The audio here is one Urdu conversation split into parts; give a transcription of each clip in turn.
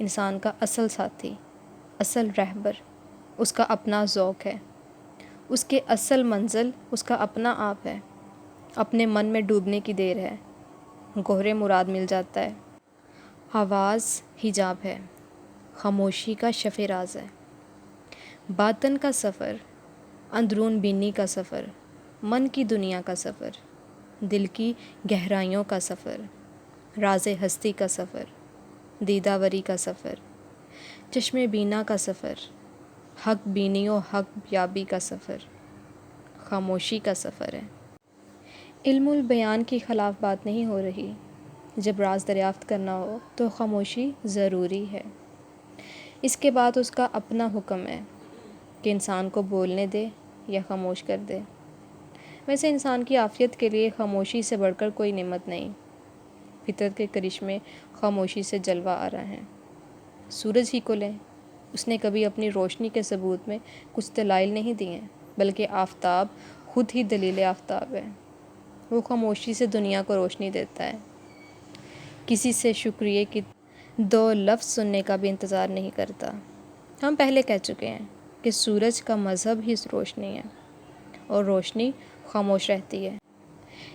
انسان کا اصل ساتھی، اصل رہبر اس کا اپنا ذوق ہے، اس کے اصل منزل اس کا اپنا آپ ہے۔ اپنے من میں ڈوبنے کی دیر ہے، گوہر مراد مل جاتا ہے۔ آواز حجاب ہے، خاموشی کا شفِ راز ہے۔ باطن کا سفر، اندرون بینی کا سفر، من کی دنیا کا سفر، دل کی گہرائیوں کا سفر، راز ہستی کا سفر، دیداوری کا سفر، چشم بینا کا سفر، حق بینی و حق یابی کا سفر، خاموشی کا سفر ہے۔ علم البیان کی خلاف بات نہیں ہو رہی۔ جب راز دریافت کرنا ہو تو خاموشی ضروری ہے۔ اس کے بعد اس کا اپنا حکم ہے کہ انسان کو بولنے دے یا خاموش کر دے۔ ویسے انسان کی عافیت کے لیے خاموشی سے بڑھ کر کوئی نعمت نہیں۔ فطرت کے کرشمے خاموشی سے جلوہ آ رہے ہیں۔ سورج ہی کو لیں، اس نے کبھی اپنی روشنی کے ثبوت میں کچھ دلائل نہیں دیے ہیں، بلکہ آفتاب خود ہی دلیل آفتاب ہے۔ وہ خاموشی سے دنیا کو روشنی دیتا ہے، کسی سے شکریہ کی 2 لفظ سننے کا بھی انتظار نہیں کرتا۔ ہم پہلے کہہ چکے ہیں کہ سورج کا مذہب ہی روشنی ہے، اور روشنی خاموش رہتی ہے۔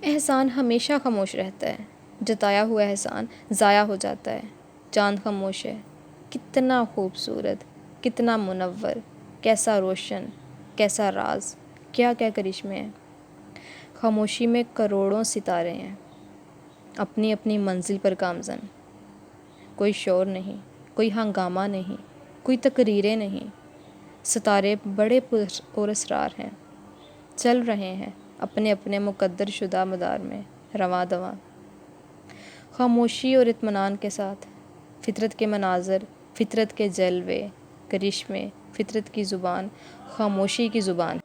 احسان ہمیشہ خاموش رہتا ہے، جتایا ہوا احسان ضائع ہو جاتا ہے۔ چاند خاموش ہے، کتنا خوبصورت، کتنا منور، کیسا روشن، کیسا راز، کیا کیا کرشمے ہیں۔ خاموشی میں کروڑوں ستارے ہیں، اپنی اپنی منزل پر گامزن۔ کوئی شور نہیں، کوئی ہنگامہ نہیں، کوئی تقریریں نہیں۔ ستارے بڑے پراسرار ہیں، چل رہے ہیں اپنے اپنے مقدر شدہ مدار میں رواں دواں، خاموشی اور اطمینان کے ساتھ۔ فطرت کے مناظر، فطرت کے جلوے، کرشمے، فطرت کی زبان خاموشی کی زبان۔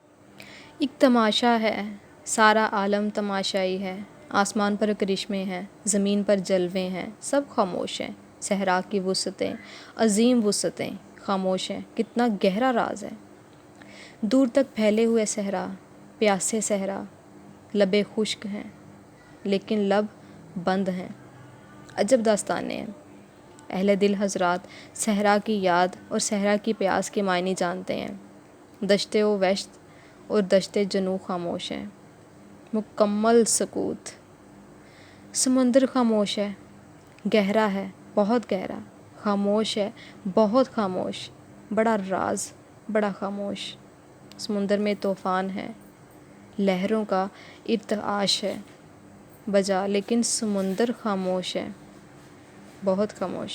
ایک تماشا ہے، سارا عالم تماشائی ہے۔ آسمان پر کرشمے ہیں، زمین پر جلوے ہیں، سب خاموش ہیں۔ صحرا کی وسعتیں، عظیم وسعتیں خاموش ہیں۔ کتنا گہرا راز ہے۔ دور تک پھیلے ہوئے صحرا، پیاسے صحرا، لبیں خشک ہیں لیکن لب بند ہیں۔ عجب داستانیں ہیں۔ اہل دل حضرات صحرا کی یاد اور صحرا کی پیاس کے معنی جانتے ہیں۔ دشت و وشت اور دشت جنوب خاموش ہیں، مکمل سکوت۔ سمندر خاموش ہے، گہرا ہے، بہت گہرا، خاموش ہے، بہت خاموش، بڑا راز، بڑا خاموش۔ سمندر میں طوفان ہے، لہروں کا ارتعاش ہے بجا، لیکن سمندر خاموش ہے، بہت خاموش۔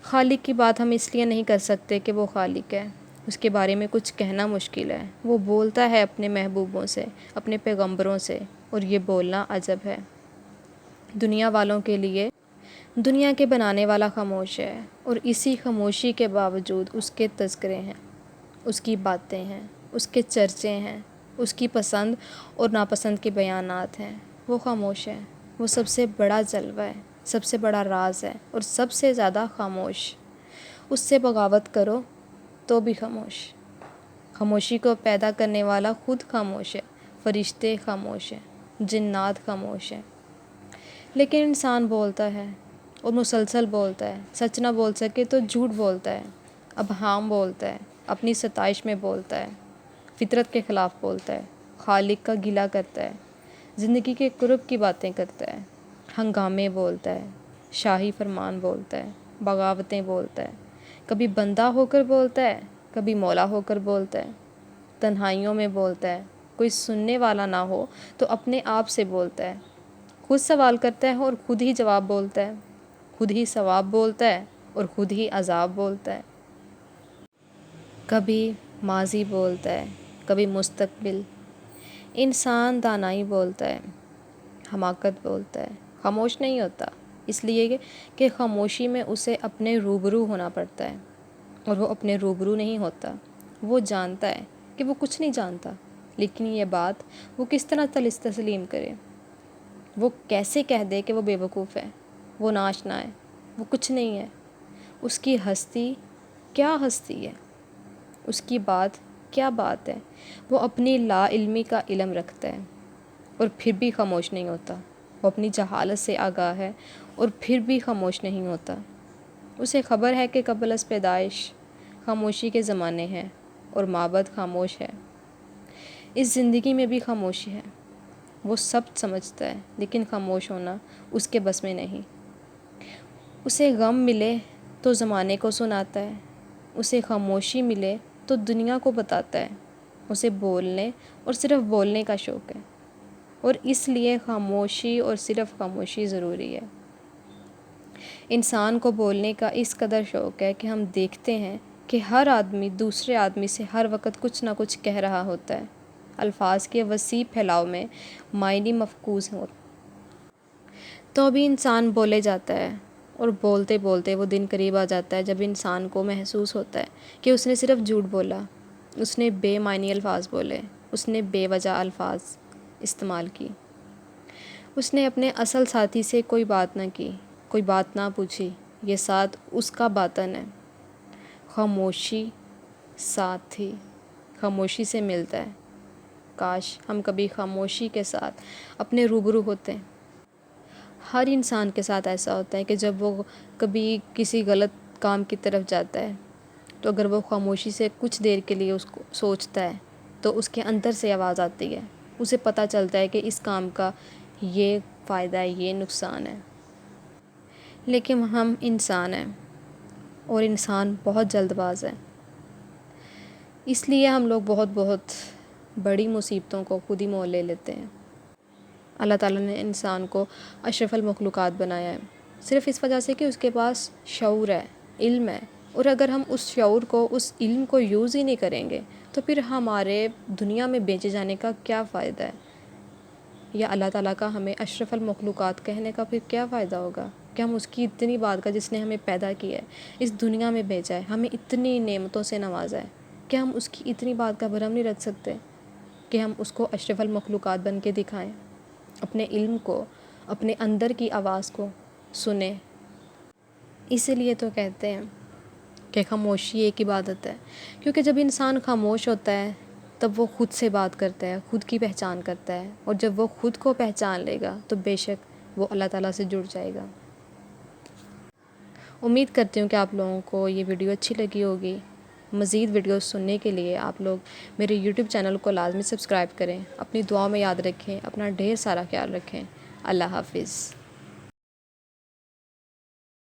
خالق کی بات ہم اس لیے نہیں کر سکتے کہ وہ خالق ہے، اس کے بارے میں کچھ کہنا مشکل ہے۔ وہ بولتا ہے اپنے محبوبوں سے، اپنے پیغمبروں سے، اور یہ بولنا عجب ہے۔ دنیا والوں کے لیے دنیا کے بنانے والا خاموش ہے، اور اسی خاموشی کے باوجود اس کے تذکرے ہیں، اس کی باتیں ہیں، اس کے چرچے ہیں، اس کی پسند اور ناپسند کے بیانات ہیں۔ وہ خاموش ہے، وہ سب سے بڑا جلوہ ہے، سب سے بڑا راز ہے، اور سب سے زیادہ خاموش۔ اس سے بغاوت کرو تو بھی خاموش۔ خاموشی کو پیدا کرنے والا خود خاموش ہے، فرشتے خاموش ہیں، جنات خاموش ہیں۔ لیکن انسان بولتا ہے، اور مسلسل بولتا ہے۔ سچ نہ بول سکے تو جھوٹ بولتا ہے، ابہام بولتا ہے، اپنی ستائش میں بولتا ہے، فطرت کے خلاف بولتا ہے، خالق کا گلہ کرتا ہے، زندگی کے قرب کی باتیں کرتا ہے، ہنگامے بولتا ہے، شاہی فرمان بولتا ہے، بغاوتیں بولتا ہے، کبھی بندہ ہو کر بولتا ہے، کبھی مولا ہو کر بولتا ہے، تنہائیوں میں بولتا ہے، کوئی سننے والا نہ ہو تو اپنے آپ سے بولتا ہے، خود سوال کرتا ہے اور خود ہی جواب بولتا ہے، خود ہی ثواب بولتا ہے اور خود ہی عذاب بولتا ہے۔ کبھی ماضی بولتا ہے، کبھی مستقبل۔ انسان دانائی بولتا ہے، حماقت بولتا ہے، خاموش نہیں ہوتا، اس لیے کہ خاموشی میں اسے اپنے روبرو ہونا پڑتا ہے، اور وہ اپنے روبرو نہیں ہوتا۔ وہ جانتا ہے کہ وہ کچھ نہیں جانتا، لیکن یہ بات وہ کس طرح تسلیم کرے؟ وہ کیسے کہہ دے کہ وہ بے وقوف ہے، وہ ناشنا ہے، وہ کچھ نہیں ہے؟ اس کی ہستی کیا ہستی ہے؟ اس کی بات کیا بات ہے؟ وہ اپنی لا علمی کا علم رکھتا ہے اور پھر بھی خاموش نہیں ہوتا۔ وہ اپنی جہالت سے آگاہ ہے اور پھر بھی خاموش نہیں ہوتا۔ اسے خبر ہے کہ قبل از پیدائش خاموشی کے زمانے ہیں اور مابعد خاموش ہے۔ اس زندگی میں بھی خاموشی ہے۔ وہ سب سمجھتا ہے لیکن خاموش ہونا اس کے بس میں نہیں۔ اسے غم ملے تو زمانے کو سناتا ہے، اسے خاموشی ملے تو دنیا کو بتاتا ہے۔ اسے بولنے اور صرف بولنے کا شوق ہے، اور اس لیے خاموشی اور صرف خاموشی ضروری ہے۔ انسان کو بولنے کا اس قدر شوق ہے کہ ہم دیکھتے ہیں کہ ہر آدمی دوسرے آدمی سے ہر وقت کچھ نہ کچھ کہہ رہا ہوتا ہے۔ الفاظ کے وسیع پھیلاؤ میں معنی مفقود ہو تو بھی انسان بولے جاتا ہے، اور بولتے بولتے وہ دن قریب آ جاتا ہے جب انسان کو محسوس ہوتا ہے کہ اس نے صرف جھوٹ بولا، اس نے بے معنی الفاظ بولے، اس نے بے وجہ الفاظ استعمال کی، اس نے اپنے اصل ساتھی سے کوئی بات نہ کی، کوئی بات نہ پوچھی۔ یہ ساتھ اس کا باطن ہے۔ خاموشی ساتھ ہی خاموشی سے ملتا ہے۔ کاش ہم کبھی خاموشی کے ساتھ اپنے روبرو ہوتے ہیں۔ ہر انسان کے ساتھ ایسا ہوتا ہے کہ جب وہ کبھی کسی غلط کام کی طرف جاتا ہے تو اگر وہ خاموشی سے کچھ دیر کے لیے اس کو سوچتا ہے تو اس کے اندر سے آواز آتی ہے، اسے پتہ چلتا ہے کہ اس کام کا یہ فائدہ ہے، یہ نقصان ہے۔ لیکن ہم انسان ہیں، اور انسان بہت جلد باز ہے، اس لیے ہم لوگ بہت بڑی مصیبتوں کو خود ہی مول لے لیتے ہیں۔ اللہ تعالیٰ نے انسان کو اشرف المخلوقات بنایا ہے صرف اس وجہ سے کہ اس کے پاس شعور ہے، علم ہے، اور اگر ہم اس شعور کو، اس علم کو یوز ہی نہیں کریں گے تو پھر ہمارے دنیا میں بیچے جانے کا کیا فائدہ ہے؟ یا اللہ تعالیٰ کا ہمیں اشرف المخلوقات کہنے کا پھر کیا فائدہ ہوگا کہ ہم اس کی اتنی بات کا، جس نے ہمیں پیدا کیا ہے، اس دنیا میں بھیجا ہے، ہمیں اتنی نعمتوں سے نوازا ہے، کہ ہم اس کی اتنی بات کا بھرم نہیں رکھ سکتے کہ ہم اس کو اشرف المخلوقات بن کے دکھائیں، اپنے علم کو، اپنے اندر کی آواز کو سنیں۔ اسی لیے تو کہتے ہیں کہ خاموشی ایک عبادت ہے، کیونکہ جب انسان خاموش ہوتا ہے تب وہ خود سے بات کرتا ہے، خود کی پہچان کرتا ہے، اور جب وہ خود کو پہچان لے گا تو بے شک وہ اللہ تعالیٰ سے جڑ جائے گا۔ امید کرتی ہوں کہ آپ لوگوں کو یہ ویڈیو اچھی لگی ہوگی۔ مزید ویڈیوز سننے کے لیے آپ لوگ میرے یوٹیوب چینل کو لازمی سبسکرائب کریں، اپنی دعاؤں میں یاد رکھیں، اپنا ڈھیر سارا خیال رکھیں۔ اللہ حافظ۔